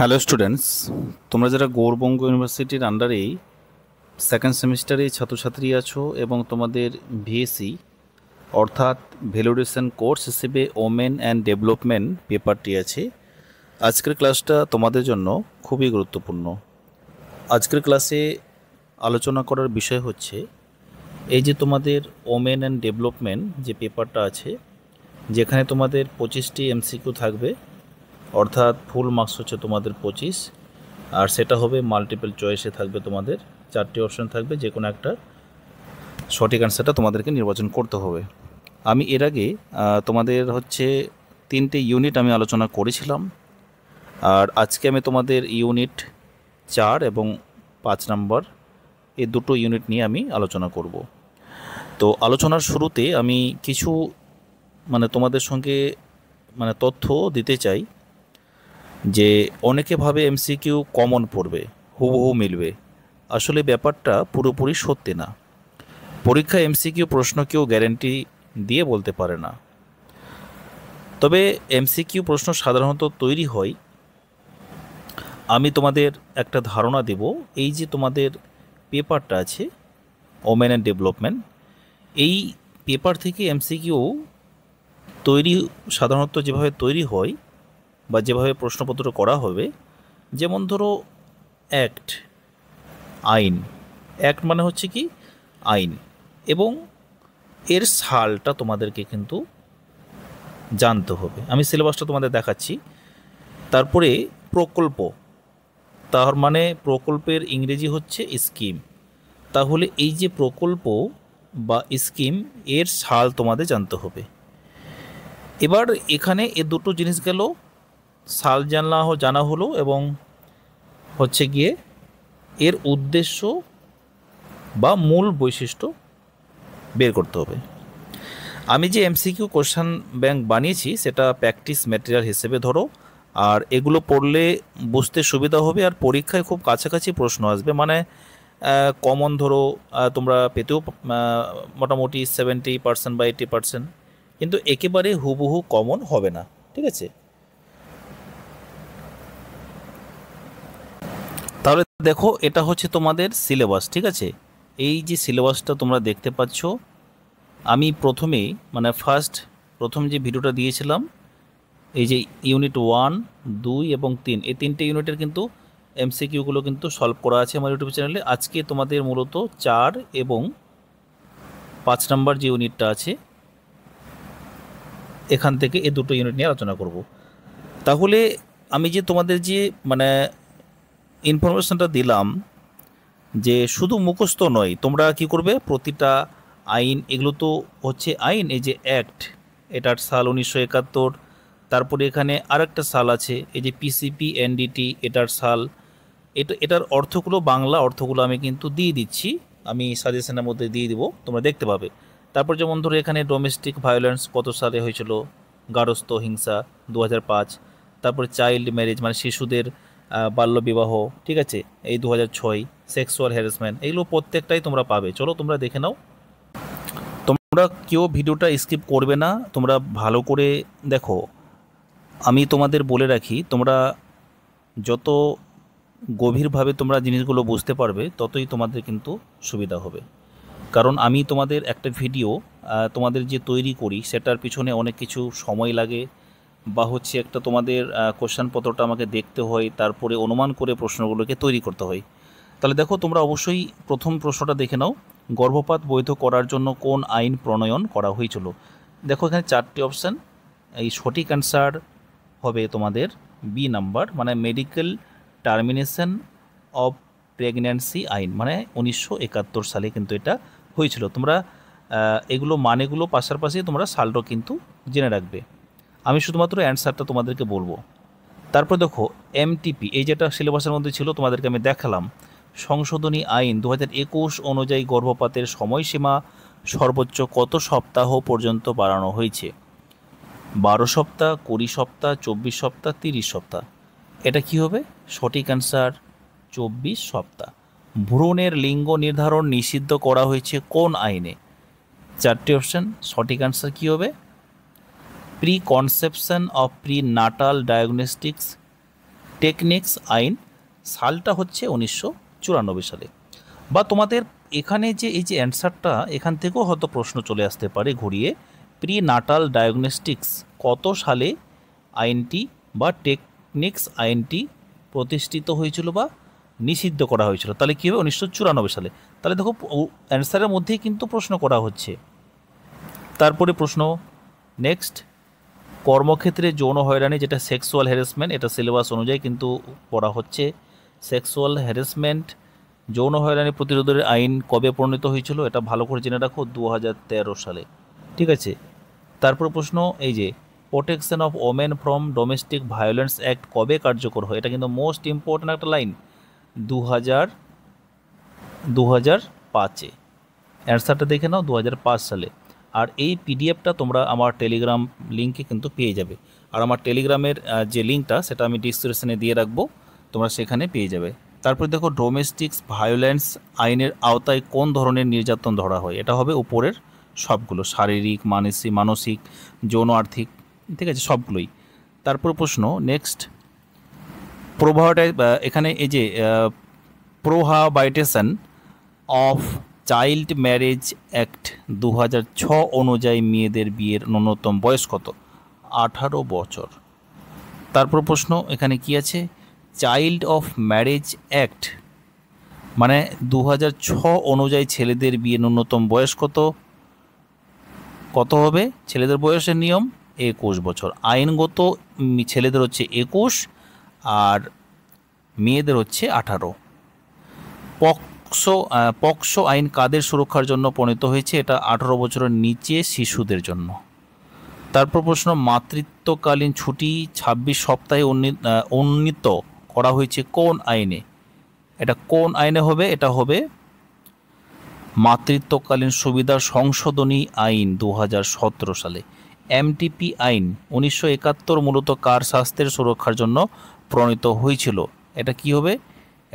Hello students, তোমরা যারা গৌড়বঙ্গ ইউনিভার্সিটির আন্ডারেই সেকেন্ড সেমিস্টারে ছাত্রছাত্রী আছো এবং তোমাদের ভিএসসি অর্থাৎ ভ্যালিডেশন কোর্স হিসেবে ওমেন অ্যান্ড ডেভেলপমেন্ট পেপারটি আছে, আজকের ক্লাসটা তোমাদের জন্য খুবই গুরুত্বপূর্ণ। আজকের ক্লাসে আলোচনা করার বিষয় হচ্ছে এই যে তোমাদের ওমেন অ্যান্ড ডেভেলপমেন্ট যে পেপারটা আছে, যেখানে তোমাদের 25টি এমসিকিউ থাকবে, অর্থাৎ ফুল মার্কস হচ্ছে তোমাদের 25, আর সেটা হবে মাল্টিপল চয়েসে থাকবে। তোমাদের 4টি অপশন থাকবে, যে কোনো একটা সঠিক অ্যান্সারটা তোমাদেরকে নির্বাচন করতে হবে। আমি এর আগে তোমাদের হচ্ছে 3টে ইউনিট আমি আলোচনা করেছিলাম, আর আজকে আমি তোমাদের ইউনিট 4 এবং 5 নম্বর এই দুটো ইউনিট নিয়ে আমি আলোচনা করব। তো আলোচনার শুরুতে আমি কিছু তোমাদের সঙ্গে তথ্য দিতে চাই যে অনেকে ভাবে এমসিকিউ কমন পড়বে, হুবহু মিলবে। আসলে ব্যাপারটা পুরোপুরি সত্যি না। পরীক্ষা এমসিকিউ প্রশ্ন কেউ গ্যারেন্টি দিয়ে বলতে পারে না। তবে এমসিকিউ প্রশ্ন সাধারণত তৈরি হয়, আমি তোমাদের একটা ধারণা দেব। এই যে তোমাদের পেপারটা আছে ওমেন অ্যান্ড ডেভেলপমেন্ট, এই পেপার থেকে এমসিকিউ তৈরি সাধারণত যেভাবে তৈরি হয় বা যেভাবে প্রশ্নপত্র করা হবে, যেমন ধরো অ্যাক্ট, আইন। অ্যাক্ট মানে হচ্ছে কি আইন, এবং এর সালটা তোমাদেরকে কিন্তু জানতে হবে। আমি সিলেবাসটা তোমাদের দেখাচ্ছি। তারপরে প্রকল্প, তার মানে প্রকল্পের ইংরেজি হচ্ছে স্কিম। তাহলে এই যে প্রকল্প বা স্কিম, এর সাল তোমাদের জানতে হবে। এবার এখানে এ দুটো জিনিস গেল, সাল জানা হলো এবং হচ্ছে গিয়ে এর উদ্দেশ্য বা মূল বৈশিষ্ট্য বের করতে হবে। আমি যে এমসিকিউ কোশ্চেন ব্যাংক বানিয়েছি সেটা প্র্যাকটিস ম্যাটেরিয়াল হিসেবে ধরো, আর এগুলো পড়লে বুঝতে সুবিধা হবে, আর পরীক্ষায় খুব কাছাকাছি প্রশ্ন আসবে। কমন ধরো তোমরা পেতেও মোটামুটি 70% বা 80%, কিন্তু একেবারে হুবহু কমন হবে না। ঠিক আছে, তাহলে দেখো এটা হচ্ছে তোমাদের সিলেবাস। ঠিক আছে, এই যে সিলেবাসটা তোমরা দেখতে পাচ্ছ, আমি প্রথমেই প্রথম যে ভিডিওটা দিয়েছিলাম, এই যে ইউনিট 1, 2 এবং 3, এই 3টে ইউনিটের কিন্তু এমসিকিউগুলো কিন্তু সলভ করা আছে আমার ইউটিউব চ্যানেলে। আজকে তোমাদের মূলত 4 এবং 5 নম্বর যে ইউনিটটা আছে, এখান থেকে এই দুটো ইউনিট নিয়ে আলোচনা করব। তাহলে আমি যে তোমাদের যে ইনফরমেশনটা দিলাম, যে শুধু মুখস্থ নয়, তোমরা কি করবে, প্রতিটা আইন, এগুলো তো হচ্ছে আইন, এই যে অ্যাক্ট, এটার সাল 1971। তারপরে এখানে আরেকটা সাল আছে, এই যে পিসিপি এনডিটি, এটার সাল। এটার অর্থগুলো, বাংলা অর্থগুলো আমি কিন্তু দিয়ে দিচ্ছি, আমি সাজেশনের মধ্যে দিয়ে দিব, তোমরা দেখতে পাবে। তারপর যেমন ধরো এখানে ডোমেস্টিক ভায়োলেন্স কত সালে হয়েছিল, গার্হস্থ্য হিংসা 2005। তারপরে চাইল্ড ম্যারেজ মানে শিশুদের বাল্যবিবাহ, ঠিক আছে, এই 2006। সেক্সুয়াল হ্যারাসমেন্ট, এগুলো প্রত্যেকটাই তোমরা পাবে। চলো তোমরা দেখে নাও। তোমরা কেউ ভিডিওটা স্কিপ করবে না, তোমরা ভালো করে দেখো। আমি তোমাদের বলে রাখি, তোমরা যত গভীরভাবে তোমরা জিনিসগুলো বুঝতে পারবে, ততই তোমাদের কিন্তু সুবিধা হবে। কারণ আমি তোমাদের একটা ভিডিও তোমাদের যে তৈরি করি, সেটার পিছনে অনেক কিছু সময় লাগে, বা হচ্ছে একটা তোমাদের কোশ্চেনপত্রটা আমাকে দেখতে হয়, তারপরে অনুমান করে প্রশ্নগুলোকে তৈরি করতে হয়। তাহলে দেখো, তোমরা অবশ্যই প্রথম প্রশ্নটা দেখে নাও, গর্ভপাত বৈধ করার জন্য কোন আইন প্রণয়ন করা হয়েছিল। দেখো এখানে 4টি অপশান, এই সঠিক অ্যান্সার হবে তোমাদের বি নাম্বার, মানে মেডিকেল টার্মিনেশন অফ প্রেগন্যান্সি আইন, 1971 সালে কিন্তু এটা হয়েছিল। তোমরা এগুলো মানেগুলো পাশাপাশি তোমরা সালটা কিন্তু জেনে রাখবে। আমি শুধুমাত্র অ্যান্সারটা তোমাদেরকে বলবো। তারপর দেখো এমটিপি, এই যেটা সিলেবাসের মধ্যে ছিল তোমাদেরকে আমি দেখালাম, সংশোধনী আইন 2021 অনুযায়ী গর্ভপাতের সময়সীমা সর্বোচ্চ কত সপ্তাহ পর্যন্ত বাড়ানো হয়েছে? 12 সপ্তাহ, 20 সপ্তাহ, 24 সপ্তাহ, 30 সপ্তাহ। এটা কি হবে? সঠিক অ্যান্সার 24 সপ্তাহ। ভ্রূণের লিঙ্গ নির্ধারণ নিষিদ্ধ করা হয়েছে কোন আইনে? 4টি অপশান, সঠিক অ্যান্সার কী হবে? Pre conception of pre Natal diagnostics techniques আইন সালটা হচ্ছে 1994 সালে। বা তোমাদের এখানে যে এই যে অ্যান্সারটা, এখান থেকেও হয়তো প্রশ্ন চলে আসতে পারে ঘুরিয়ে, প্রি নাটাল ডায়াগনস্টিক্স কত সালে আইনটি বা টেকনিক্স আইনটি প্রতিষ্ঠিত হয়েছিল বা নিষিদ্ধ করা হয়েছিল? তাহলে কী হবে? 1994 সালে। তাহলে দেখো অ্যান্সারের মধ্যেই কিন্তু প্রশ্ন করা হচ্ছে। তারপরে প্রশ্ন নেক্সট, কর্মক্ষেত্রে যৌন হয়রানি যেটা সেক্সুয়াল হ্যারাসমেন্ট, এটা সিলেবাস অনুযায়ী কিন্তু পড়া হচ্ছে। সেক্সুয়াল হ্যারাসমেন্ট যৌন হয়রানি প্রতিরোধের আইন কবে প্রণীত হয়েছিল? এটা ভালো করে জেনে রাখো, 2013 সালে। ঠিক আছে। তারপর প্রশ্ন এই যে protection of women from domestic violence act কবে কার্যকর হয়? এটা কিন্তু মোস্ট ইম্পর্ট্যান্ট একটা লাইন, 2005-এ। অ্যান্সারটা দেখে নাও, 2005 সালে। আর এই পিডিএফটা তোমরা আমার টেলিগ্রাম লিঙ্কে কিন্তু পেয়ে যাবে। আর আমার টেলিগ্রামের যে লিঙ্কটা সেটা আমি ডিসক্রিপশনে দিয়ে রাখবো, তোমরা সেখানে পেয়ে যাবে। তারপর দেখো ডোমেস্টিক ভায়োলেন্স আইনের আওতায় কোন ধরনের নির্যাতন ধরা হয়? এটা হবে উপরের সবগুলো, শারীরিক, মানসিক, যৌন, আর্থিক, ঠিক আছে, সবগুলোই। তারপর প্রশ্ন নেক্সট, এখানে এই যে prohibition of child marriage act 2006 অনুযায়ী মেয়েদের বিয়ের ন্যূনতম বয়স কত? 18 বছর। তারপর প্রশ্ন এখানে কি আছে? চাইল্ড অফ ম্যারেজ অ্যাক্ট মানে 2006 অনুযায়ী ছেলেদের বিয়ে ন্যূনতম বয়স কত হবে? ছেলেদের বয়সের নিয়ম 21 বছর। আইনগত ছেলেদের হচ্ছে 21 আর মেয়েদের হচ্ছে 18। পক্সো আইন কাদের সুরক্ষার জন্য প্রণীত হয়েছে? এটা 18 বছরের নিচে শিশুদের জন্য। তারপর প্রশ্ন, মাতৃত্বকালীন ছুটি 26 সপ্তাহে উন্নীত করা হয়েছে কোন আইনে? এটা কোন আইনে হবে? এটা হবে মাতৃত্বকালীন সুবিধা সংশোধনী আইন 2017 সালে। এমটিপি আইন 1971 মূলত কার স্বাস্থ্যের সুরক্ষার জন্য প্রণীত হয়েছিল? এটা কি হবে?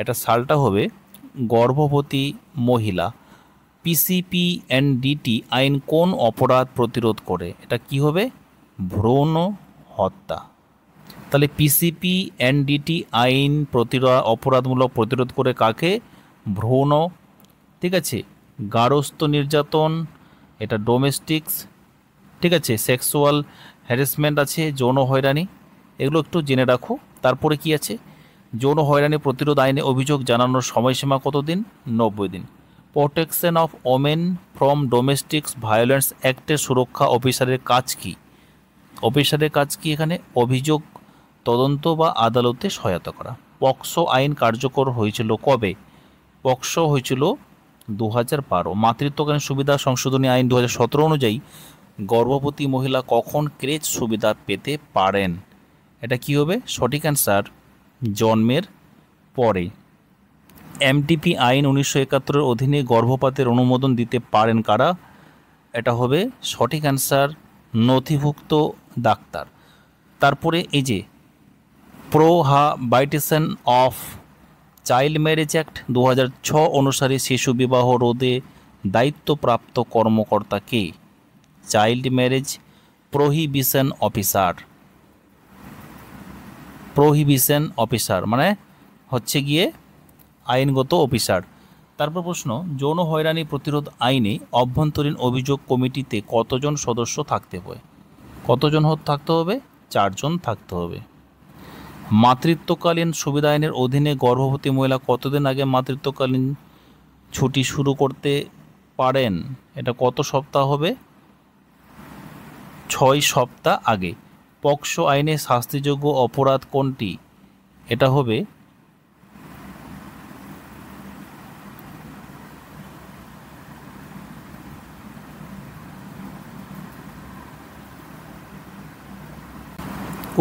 এটা সালটা হবে গর্ভবতী মহিলা। পিসিপিএনডিটি আইন কোন অপরাধ প্রতিরোধ করে? এটা কি হবে? ভ্রূণ হত্যা। তাহলে পিসিপিএনডিটি আইন অপরাধমূলক প্রতিরোধ করে কাকে? ভ্রূণ, ঠিক আছে, গার্হস্থ্য নির্যাতন, এটা ডোমেস্টিক্স, ঠিক আছে, সেক্সুয়াল হ্যারাসমেন্ট আছে, যৌন হয়রানি, এগুলো একটু জেনে রাখো। তারপরে কি আছে? যৌন হয়রানি প্রতিরোধ আইনে অভিযোগ জানানোর সময়সীমা কত দিন? 90 দিন। Protection of women from domestic violence অ্যাক্টের সুরক্ষা অফিসারের কাজ কি? অফিসারের কাজ কি এখানে? অভিযোগ তদন্ত বা আদালতে সহায়তা করা। পক্সো আইন কার্যকর হয়েছিল কবে? পক্সো হয়েছিল 2012। মাতৃত্বকালীন সুবিধা সংশোধনী আইন 2017 অনুযায়ী গর্ভবতী মহিলা কখন ক্রেচ সুবিধা পেতে পারেন? এটা কি হবে? সঠিক অ্যান্সার জন্মের পরে। এমটিপি আইন 1971 অধীনে গর্ভপাতের অনুমোদন দিতে পারেন কারা? এটা হবে সঠিক অ্যান্সার নথিভুক্ত ডাক্তার। তারপরে এই যে prohibition of child marriage act 2006 অনুসারে শিশু বিবাহ রোধে দায়িত্বপ্রাপ্ত কর্মকর্তা কে? Child marriage prohibition officer. Prohibition officer মানে হচ্ছে গিয়ে আইনগত অফিসার। তারপর প্রশ্ন, যৌন হয়রানি প্রতিরোধ আইনে অভ্যন্তরীণ অভিযোগ কমিটিতে কতজন সদস্য থাকতে হবে? কতজন থাকতে হবে? 4 জন থাকতে হবে। মাতৃত্বকালীন সুবিধা আইনের অধীনে গর্ভবতী মহিলা কতদিন আগে মাতৃত্বকালীন ছুটি শুরু করতে পারেন? এটা কত সপ্তাহ হবে? 6 সপ্তাহ আগে। পক্সো আইনে শাস্তিযোগ্য অপরাধ কোনটি? এটা হবে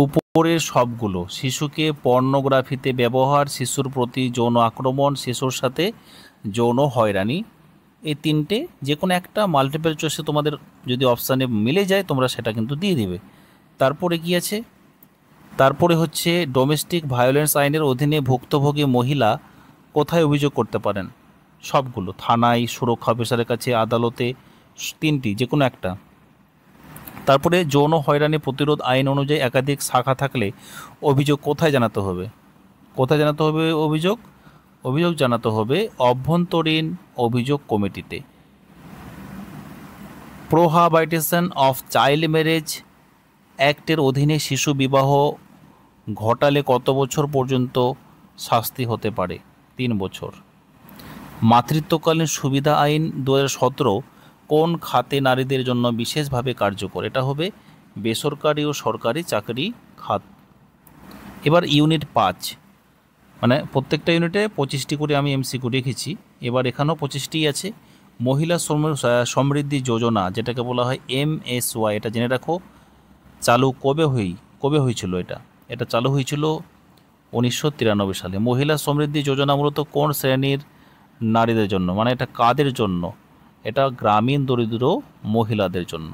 উপরের সবগুলো। শিশুকে পর্নোগ্রাফিতে ব্যবহার, শিশুর প্রতি যৌন আক্রমণ, শিশুর সাথে যৌন হয়রানি, এই তিনটে যে কোনো একটা মাল্টিপল চয়েসে তোমাদের যদি অপশানে মিলে যায় তোমরা সেটা কিন্তু দিয়ে দিবে। তারপরে কি আছে? তারপরে হচ্ছে ডোমেস্টিক ভায়োলেন্স আইনের অধীনে ভুক্তভোগী মহিলা কোথায় অভিযোগ করতে পারেন? সবগুলো, থানায়, সুরক্ষা অফিসারের কাছে, আদালতে, তিনটি যে কোনো একটা। তারপরে যৌন হয়রানি প্রতিরোধ আইন অনুযায়ী একাধিক শাখা থাকলে অভিযোগ কোথায় জানাতে হবে? কোথায় জানাতে হবে অভিযোগ? অভিযোগ জানাতে হবে অভ্যন্তরীণ অভিযোগ কমিটিতে। প্রোহাবিটেশন অফ চাইল্ড ম্যারেজ অ্যাক্টের অধীনে শিশু বিবাহ ঘটালে কত বছর পর্যন্ত শাস্তি হতে পারে? 3 বছর। মাতৃত্বকালীন সুবিধা আইন 2017 কোন খাতে নারীদের জন্য বিশেষভাবে কার্যকর? এটা হবে বেসরকারি ও সরকারি চাকরি খাত। এবার ইউনিট 5, মানে প্রত্যেকটা ইউনিটে 25টি করে আমি এমসিকিউ রেখেছি, এবার এখানেও 25টিই আছে। মহিলা সমৃদ্ধি যোজনা, যেটাকে বলা হয় MSY, এটা জেনে রাখো চালু কবে হয়েছিল? এটা চালু হয়েছিল 1993 সালে। মহিলা সমৃদ্ধি যোজনা মূলত কোন শ্রেণীর নারীদের জন্য, মানে এটা কাদের জন্য? এটা গ্রামীণ দরিদ্র মহিলাদের জন্য।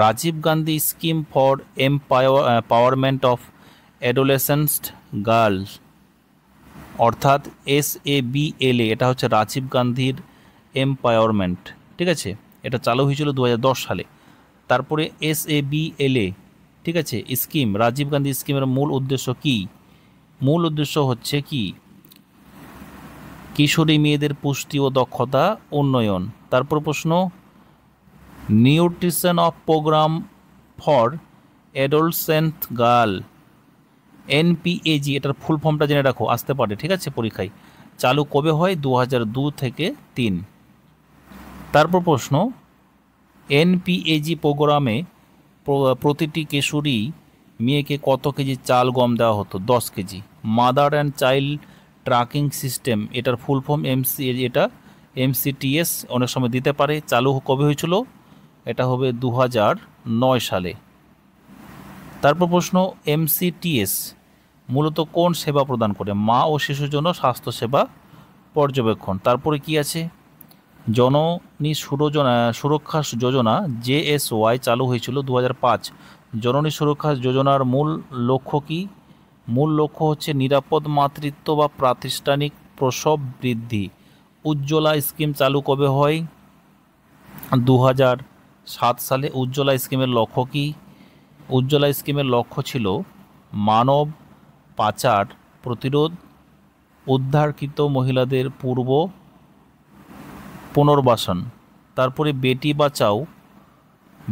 Rajiv Gandhi scheme for empowerment of adolescent girls, অর্থাৎ SABLA, এটা হচ্ছে রাজীব গান্ধীর এম্পাওয়ারমেন্ট, ঠিক আছে? এটা চালু হয়েছিল 2010 সালে। তারপরে SABLA, ঠিক আছে, স্কিম, রাজীব গান্ধী স্কিমের মূল উদ্দেশ্য কি? মূল উদ্দেশ্য হচ্ছে কি? কিশোরী মেয়েদের পুষ্টি ও দক্ষতা উন্নয়ন। তারপর প্রশ্ন, nutrition of programme for adolescent girl, NPAG, এটার ফুল ফর্মটা জেনে রাখো, আসতে পারে, ঠিক আছে, পরীক্ষায়। চালু কবে হয়? 2002 থেকে 3। তারপর প্রশ্ন, NPAG প্রোগ্রামে প্রতিটি কিশোরী মেয়েকে কত কেজি চাল গম দেওয়া হতো? 10 KG. Mother and child tracking system, এটার ফুল ফর্ম এটা MCTS, অনেক সময় দিতে পারে। চালু কবে হয়েছিল? এটা হবে 2009 সালে। তারপর প্রশ্ন, MCTS মূলত কোন সেবা প্রদান করে? মা ও শিশুর জন্য স্বাস্থ্যসেবা পর্যবেক্ষণ। তারপরে কি আছে? জননী সুরক্ষা যোজনা JSY চালু হয়েছিল 2005। জননী সুরক্ষা যোজনার মূল লক্ষ্য কি? মূল লক্ষ্য হচ্ছে নিরাপদ মাতৃত্ব বা প্রাতিষ্ঠানিক প্রসব বৃদ্ধি। উজ্জ্বলা স্কিম চালু কবে হয়? 2007 সালে। উজ্জ্বলা স্কিমের লক্ষ্য কি? উজ্জ্বলা স্কিমের লক্ষ্য ছিল মানব পাচার প্রতিরোধ, উদ্ধারকৃত মহিলাদের পুনর্বাসন। তারপরে বেটি বাঁচাও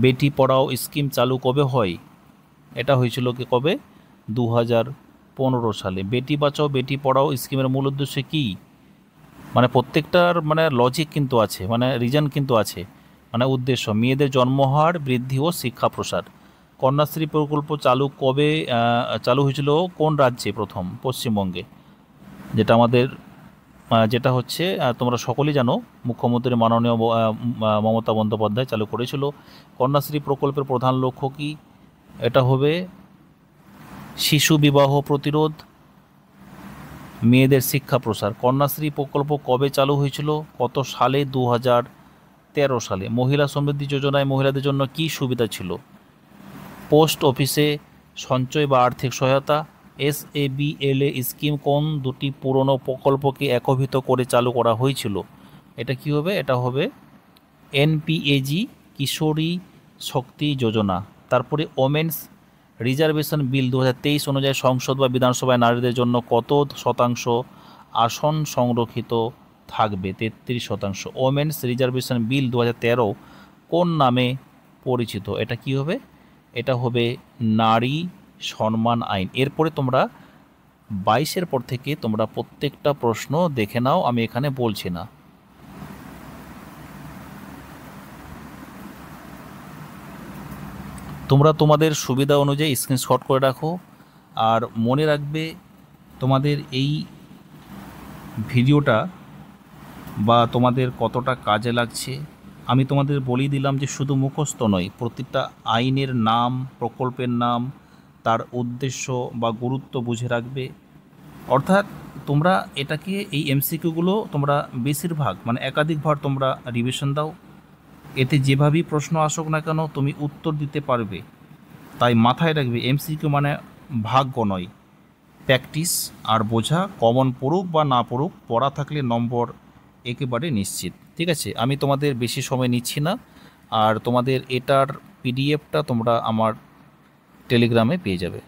বেটি পড়াও স্কিম চালু কবে হয়? এটা হয়েছিল কি কবে? 2015 সালে। বেটি বাঁচাও বেটি পড়াও স্কিমের মূল উদ্দেশ্য কী? মানে প্রত্যেকটার মানে লজিক কিন্তু আছে, মানে রিজন কিন্তু আছে, মানে উদ্দেশ্য মেয়েদের জন্মহার বৃদ্ধি ও শিক্ষা প্রসার। কন্যাশ্রী প্রকল্প চালু কবে চালু হয়েছিল? কোন রাজ্যে? প্রথম পশ্চিমবঙ্গে, যেটা হচ্ছে তোমরা সকলেই জানো, মুখ্যমন্ত্রী মাননীয় মমতা বন্দ্যোপাধ্যায় চালু করেছিল। কন্যাশ্রী প্রকল্পের প্রধান লক্ষ্য কি? এটা হবে শিশু বিবাহ প্রতিরোধ, মেয়েদের শিক্ষা প্রসার। কন্যাশ্রী প্রকল্প কবে চালু হয়েছিল? কত সালে? 2013 সালে। মহিলা সমৃদ্ধি যোজনায় মহিলাদের জন্য কি সুবিধা ছিল? পোস্ট অফিসে সঞ্চয় বা আর্থিক সহায়তা। SABLA স্কিম কোন দুটি পুরনো প্রকল্পকে একীভূত করে চালু করা হয়েছিল? এটা কি হবে? এটা হবে NPAG, কিশোরী শক্তি যোজনা। তারপরে ওমেন্স রিজার্ভেশন বিল 2023 অনুযায়ী সংসদ বা বিধানসভায় নারীদের জন্য কত শতাংশ আসন সংরক্ষিত থাকবে? 33%। ওমেন্স রিজার্ভেশন বিল 2013 কোন নামে পরিচিত? এটা কি হবে? এটা হবে নারী সম্মান আইন। এরপরে তোমরা 22-এর পর থেকে তোমরা প্রত্যেকটা প্রশ্ন দেখে নাও, আমি এখানে বলছি না। তোমরা তোমাদের সুবিধা অনুযায়ী স্ক্রিনশট করে রাখো, আর মনে রাখবে তোমাদের এই ভিডিওটা বা তোমাদের কতটা কাজে লাগছে। আমি তোমাদের বলেই দিলাম যে শুধু মুখস্থ নয়, প্রতিটা আইনের নাম, প্রকল্পের নাম, তার উদ্দেশ্য বা গুরুত্ব বুঝে রাখবে। অর্থাৎ তোমরা এটাকে, এই MCQগুলো তোমরা বেশিরভাগ মানে একাধিকবার তোমরা রিভিশন দাও। এতে যেভাবেই প্রশ্ন আসুক না কেন তুমি উত্তর দিতে পারবে। তাই মাথায় রাখবে MCQ মানে ভাগ্য নয়, প্র্যাকটিস আর বোঝা। কমন পড়ুক বা না পড়ুক, পড়া থাকলে নম্বর একেবারে নিশ্চিত। ঠিক আছে, আমি তোমাদের বেশি সময় নিচ্ছি না, আর তোমাদের এটার PDF টা তোমরা আমার টেলিগ্রামে পেয়ে যাবে।